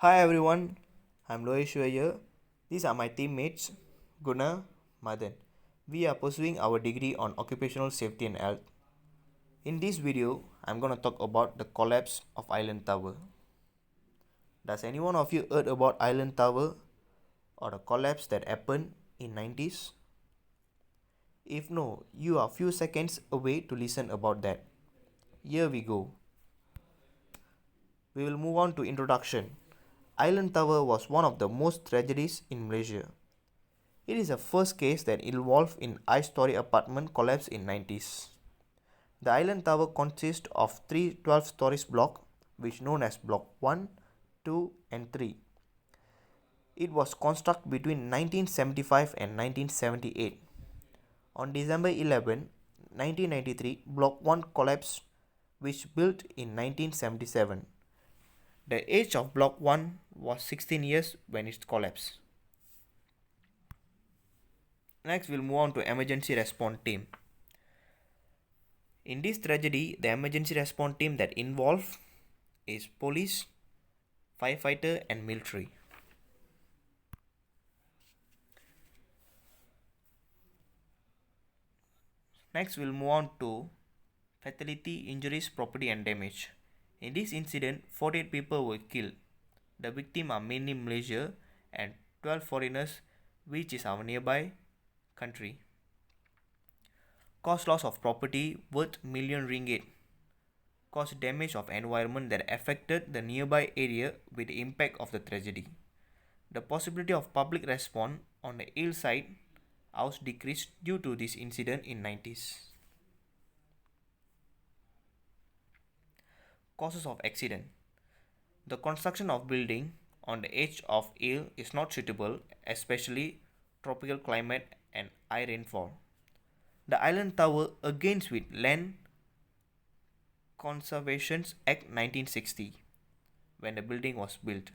Hi everyone, I'm Lohes here. These are my teammates Guna, Mathan. We are pursuing our degree on occupational safety and health. In this video, I'm gonna talk about the collapse of Highland Tower. Does anyone of you heard about Highland Tower or the collapse that happened in 90s? If no, you are few seconds away to listen about that. Here we go. We will move on to introduction. Highland Tower was one of the most tragedies in Malaysia. It is the first case that involved in high-story apartment collapse in 90s. The Highland Tower consists of three 12 stories block, which known as Block 1, 2 and 3. It was constructed between 1975 and 1978. On December 11, 1993, Block 1 collapsed, which built in 1977. The age of Block 1 was 16 years when it collapsed. Next, we'll move on to emergency response team. In this tragedy, the emergency response team that involved is police, firefighter and military. Next, we'll move on to fatality, injuries, property and damage. In this incident, 48 people were killed. The victims are mainly Malaysia and 12 foreigners, which is our nearby country. Cost loss of property worth million ringgit. Caused damage of environment that affected the nearby area with the impact of the tragedy. The possibility of public response on the hillside house decreased due to this incident in 90s. Causes of accident. The construction of building on the edge of hill is not suitable, especially tropical climate and high rainfall. The Highland Tower against with Land Conservation Act 1960 when the building was built.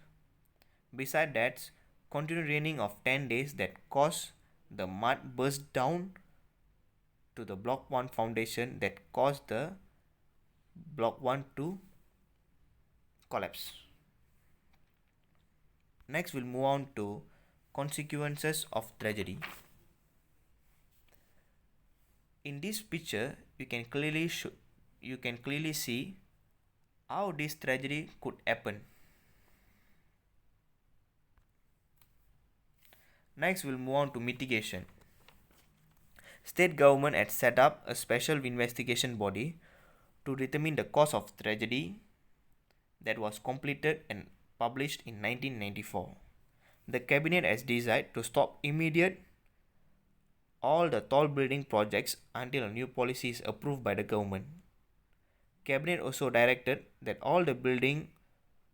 Besides that, continued raining of 10 days that caused the mud burst down to the block 1 foundation that caused the block 1 to collapse. Next, we'll move on to consequences of tragedy. In this picture, you can clearly see how this tragedy could happen. Next, we'll move on to mitigation. State government had set up a special investigation body to determine the cause of tragedy that was completed and published in 1994. The cabinet has decided to stop immediate all the tall building projects until a new policy is approved by the government. Cabinet also directed that all the building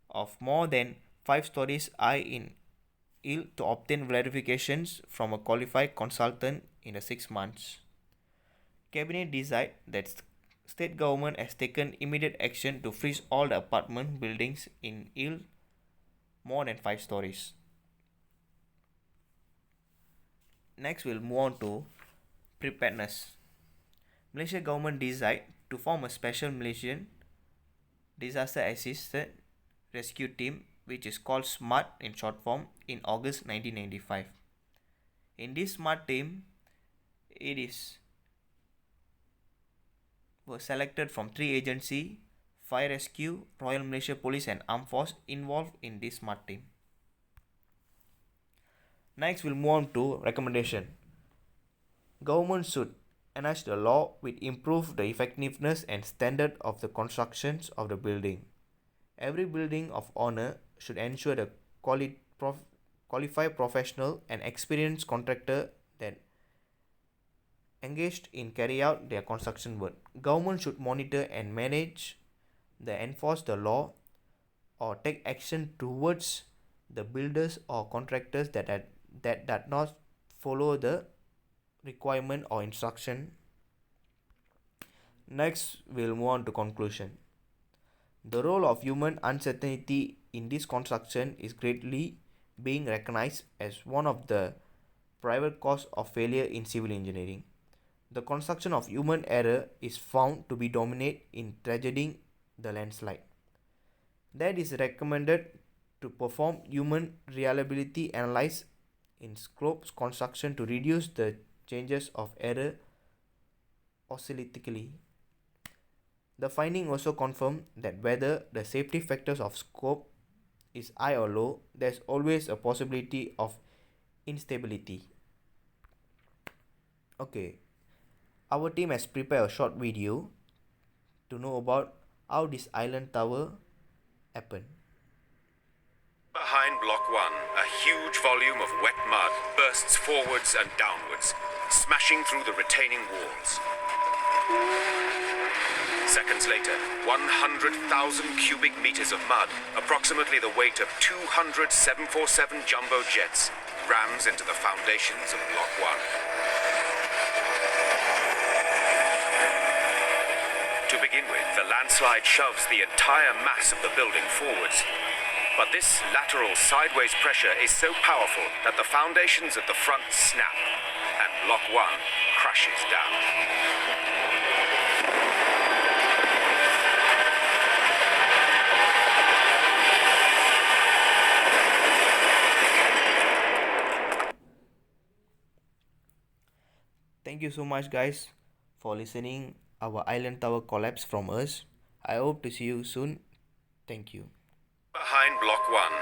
of more than 5 stories high in hill to obtain verifications from a qualified consultant in the 6 months. Cabinet decided that state government has taken immediate action to freeze all the apartment buildings in hill more than 5 stories. Next, we'll move on to preparedness. Malaysia government decided to form a special Malaysian disaster assisted rescue team, which is called SMART in short form, in August 1995. In this SMART team, was selected from 3 agencies: Fire Rescue, Royal Malaysia Police and Armed Force involved in this SMART team. Next, we'll move on to recommendation. Government should enhance the law with improve the effectiveness and standard of the constructions of the building. Every building of honor should ensure the qualified professional and experienced contractor that engaged in carry out their construction work. Government should monitor and manage the enforce the law or take action towards the builders or contractors that did not follow the requirement or instruction. Next, we'll move on to conclusion. The role of human uncertainty in this construction is greatly being recognized as one of the private cause of failure in civil engineering. The construction of human error is found to be dominant in triggering the landslide. That is recommended to perform human reliability analysis in slopes construction to reduce the changes of error oscillatically. The finding also confirmed that whether the safety factors of scope is high or low, there is always a possibility of instability. Okay, our team has prepared a short video to know about how this island tower happened. Behind Block 1, a huge volume of wet mud bursts forwards and downwards, smashing through the retaining walls. Seconds later, 100,000 cubic meters of mud, approximately the weight of 200 747 jumbo jets, rams into the foundations of Block 1. To begin with, the landslide shoves the entire mass of the building forwards. But this lateral sideways pressure is so powerful that the foundations at the front snap and Block 1 crashes down. Thank you so much, guys, for listening our island tower collapse from us. I hope to see you soon. Thank you. Behind Block 1.